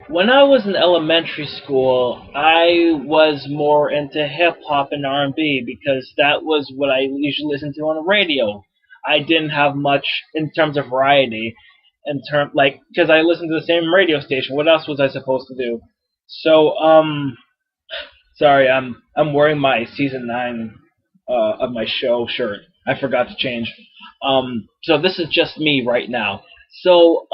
When I was in elementary school, I was more into hip hop and R&B because that was what I usually listened to on the radio. I didn't have much in terms of variety, in term like because I listened to the same radio station. What else was I supposed to do? So sorry, I'm wearing my season 9 of my show shirt. I forgot to change. So this is just me right now. So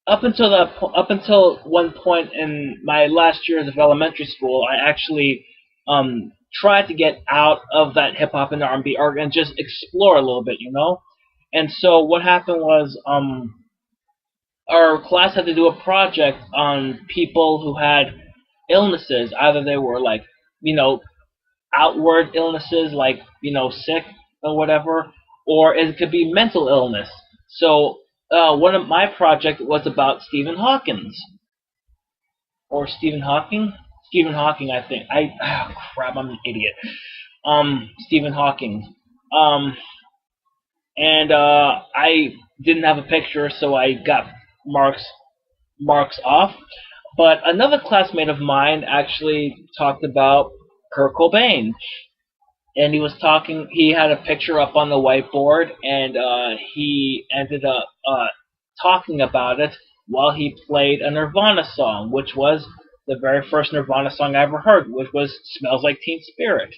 up until one point in my last years of elementary school, I actually tried to get out of that hip hop and R&B art and just explore a little bit, you know. And so what happened was our class had to do a project on people who had illnesses. Either they were like, you know, outward illnesses like, sick or whatever, or it could be mental illness. So one of my project was about Stephen Hawkins or Stephen Hawking. Stephen Hawking, I think. Oh crap, I'm an idiot. Stephen Hawking. Um, and I didn't have a picture, so I got marks marks off. But another classmate of mine actually talked about Kurt Cobain, and he was talking. He had a picture up on the whiteboard, and he ended up talking about it while he played a Nirvana song, which was the very first Nirvana song I ever heard, which was "Smells Like Teen Spirit."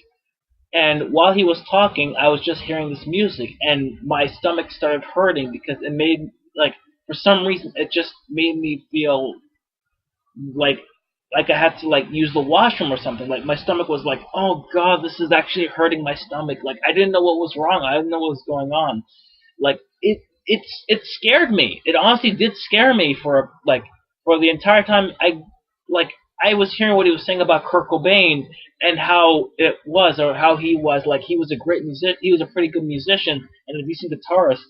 And while he was talking, I was just hearing this music, and my stomach started hurting because it made like for some reason it just made me feel like I had to like use the washroom or something. Like my stomach was like, oh god, this is actually hurting my stomach. Like I didn't know what was wrong. I didn't know what was going on. Like it scared me. It honestly did scare me for the entire time. Like I was hearing what he was saying about Kurt Cobain and how it was or how he was like he was a great music. He was a pretty good musician and a decent guitarist.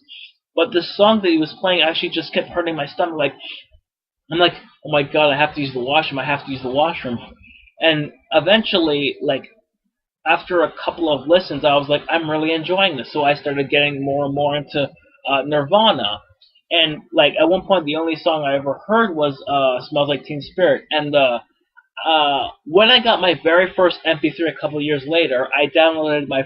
But the song that he was playing actually just kept hurting my stomach. Like I'm like, oh my god, I have to use the washroom. I have to use the washroom. And eventually, like after a couple of listens, I was like, I'm really enjoying this. So I started getting more and more into Nirvana. And like at one point, the only song I ever heard was "Smells Like Teen Spirit." And when I got my very first MP3 a couple of years later, I downloaded my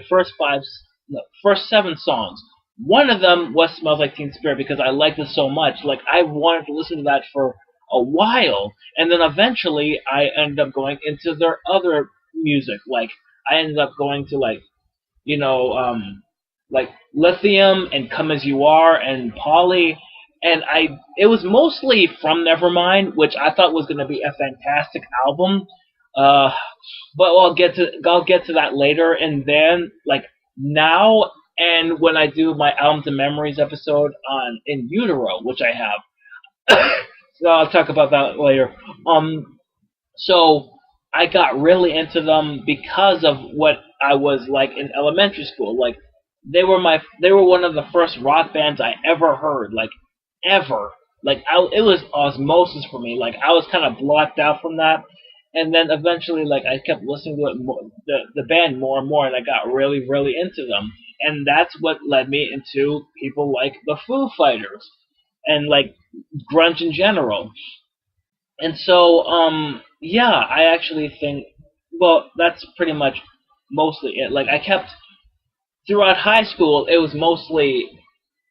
no, first 7 songs. One of them was "Smells Like Teen Spirit" because I liked it so much. Like I wanted to listen to that for a while, and then eventually I ended up going into their other music. Like I ended up going to you know, like Lithium and Come As You Are and Polly. And it was mostly from Nevermind, which I thought was going to be a fantastic album. Uh, but I'll get to that later. And then like now, and when I do my albums and memories episode on In Utero, which I have, so I'll talk about that later. So I got really into them because of what I was like in elementary school. Like they were one of the first rock bands I ever heard, like ever. Like it was osmosis for me. Like I was kind of blocked out from that, and then eventually, like I kept listening to it more, the band more and more, and I got really into them. And that's what led me into people like the Foo Fighters and like grunge in general. And so, yeah, I actually think, well, that's pretty much mostly it. Like, I kept, throughout high school, it was mostly,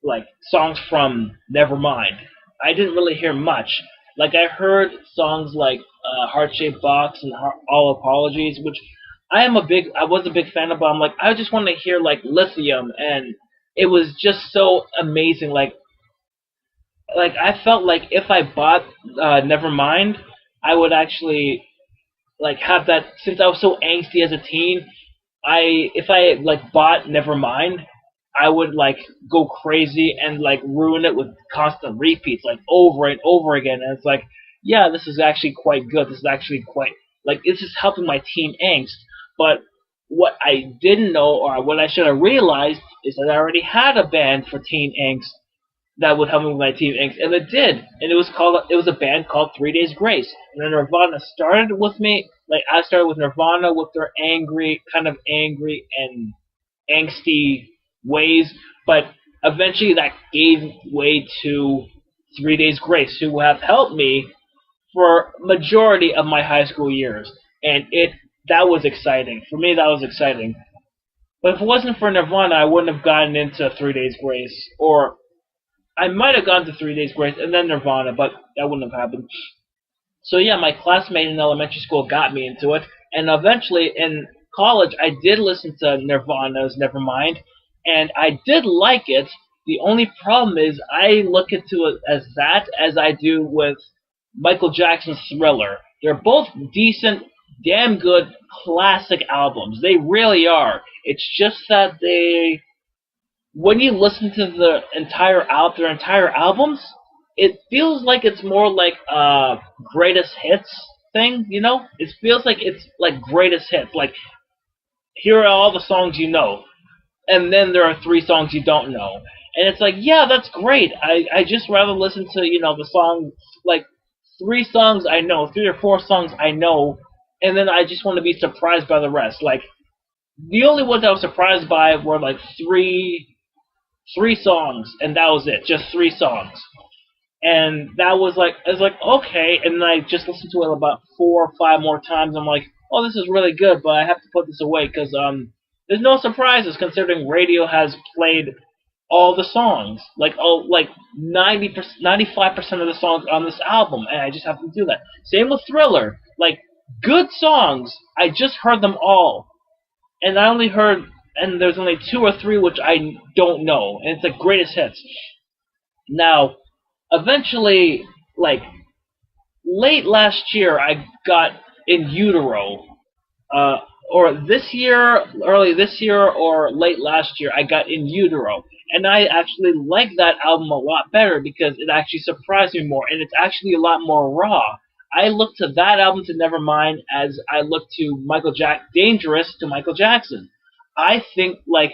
like, songs from Nevermind. I didn't really hear much. Like, I heard songs like Heart Shaped Box and All Apologies, which I was a big fan of, but I'm like, I just want to hear, like, Lithium, and it was just so amazing. Like I felt like if I bought Nevermind, I would actually like have that since I was so angsty as a teen. I if I like bought Nevermind, I would like go crazy and like ruin it with constant repeats, like over and over again. And it's like, yeah, this is actually quite good. This is actually quite like this is helping my teen angst. But what I didn't know or what I should have realized is that I already had a band for teen angst that would help me with my Team Inks, and it did. And it was a band called 3 Days Grace. And then Nirvana started with me, like I started with Nirvana with their kind of angry and angsty ways, but eventually that gave way to 3 Days Grace, who have helped me for majority of my high school years, and it that was exciting for me. That was exciting. But if it wasn't for Nirvana, I wouldn't have gotten into 3 Days Grace, or I might have gone to 3 Days Grace and then Nirvana, but that wouldn't have happened. So yeah, my classmate in elementary school got me into it, and eventually in college I did listen to Nirvana's Nevermind, and I did like it. The only problem is I look into it as that as I do with Michael Jackson's Thriller. They're both decent, damn good classic albums. They really are. It's just that when you listen to their entire albums, it feels like it's more like a greatest hits thing. It feels like it's like greatest hits. Like, here are all the songs you know, and then there are 3 songs you don't know, and it's like, yeah, that's great. I just rather listen to the song, like 3 songs I know, 3 or 4 songs I know, and then I just want to be surprised by the rest. Like, the only ones I was surprised by were like three songs, and that was it, just 3 songs. And that was like, I was like, okay, and then I just listened to it about 4 or 5 more times. I'm like, oh, this is really good, but I have to put this away because there's no surprises considering radio has played all the songs, like 90%, 95% of the songs on this album, and I just have to do that. Same with Thriller, like good songs, I just heard them all, and there's only 2 or 3 which I don't know, and it's the greatest hits. Now, eventually, like late last year, I got In Utero, or early this year, or late last year, I got In Utero, and I actually like that album a lot better because it actually surprised me more, and it's actually a lot more raw. I look to that album to Nevermind as I look to Dangerous to Michael Jackson. I think like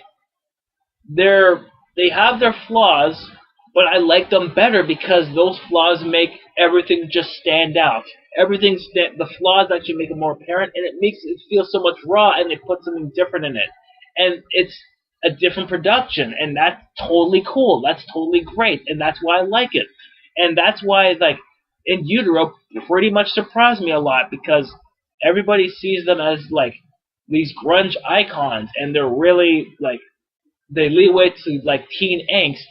they have their flaws, but I like them better because those flaws make everything just stand out. The flaws actually make it more apparent, and it makes it feel so much raw, and they put something different in it, and it's a different production, and that's totally cool. That's totally great, and that's why I like it, and that's why like In Utero pretty much surprised me a lot because everybody sees them as like these grunge icons, and they're really like they leeway to like teen angst,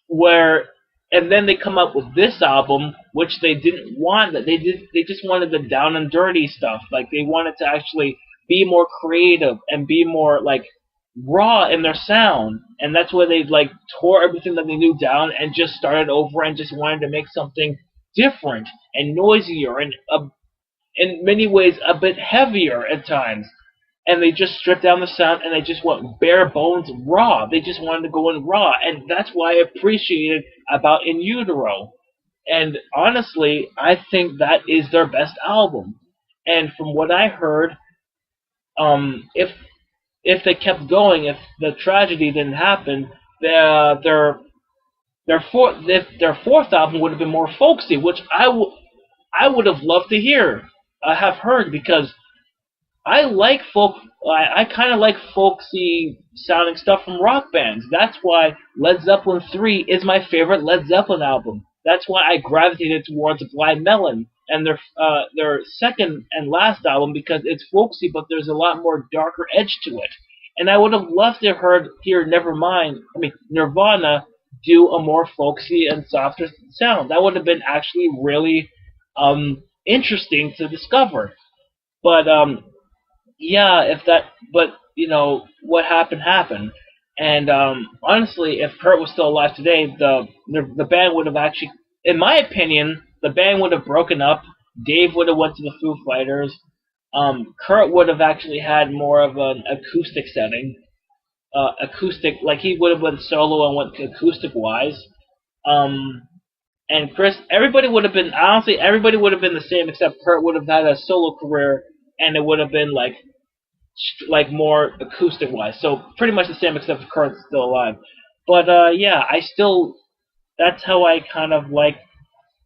where and then they come up with this album which they didn't want. They just wanted the down and dirty stuff. Like, they wanted to actually be more creative and be more like raw in their sound, and that's where they like tore everything that they knew down and just started over and just wanted to make something different and noisier and in many ways a bit heavier at times, and they just stripped down the sound and they just went bare bones raw. They just wanted to go in raw, and that's why I appreciated about In Utero. And honestly, I think that is their best album. And from what I heard, if they kept going, if the tragedy didn't happen, their fourth album would have been more folksy, which I would have loved to have heard, because I like folk. I kind of like folksy sounding stuff from rock bands. That's why Led Zeppelin 3 is my favorite Led Zeppelin album. That's why I gravitated towards Blind Melon and their second and last album, because it's folksy, but there's a lot more darker edge to it. And I would have loved to hear Nirvana do a more folksy and softer sound. That would have been actually really interesting to discover. But yeah, what happened. And honestly, if Kurt was still alive today, the band would have actually, in my opinion, the band would have broken up. Dave would have went to the Foo Fighters. Kurt would have actually had more of an acoustic setting. Like he would have went solo and went acoustic wise. And Chris, everybody would have been the same, except Kurt would have had a solo career, and it would have been like more acoustic wise. So pretty much the same, except for Kurt's still alive. But yeah, that's how I kind of like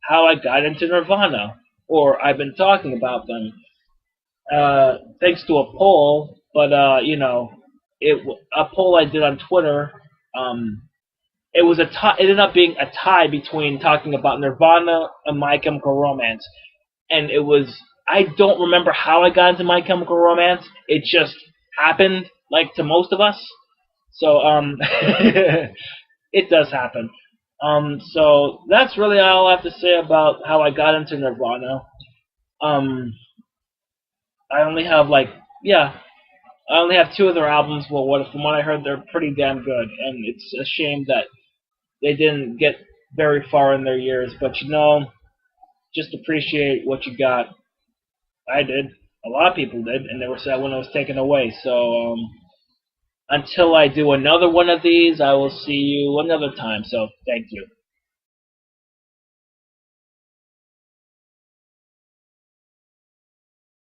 how I got into Nirvana, or I've been talking about them, thanks to a poll. But a poll I did on Twitter. It was a tie. It ended up being a tie between talking about Nirvana and My Chemical Romance. and it was. I don't remember how I got into My Chemical Romance. It just happened, like to most of us. So it does happen. So that's really all I have to say about how I got into Nirvana. Um, I only have like yeah, I only have two of their albums. Well, from what I heard, they're pretty damn good, and it's a shame that they didn't get very far in their years. But just appreciate what you got. I did. A lot of people did, and they were sad when it was taken away. So until I do another one of these, I will see you another time. So thank you.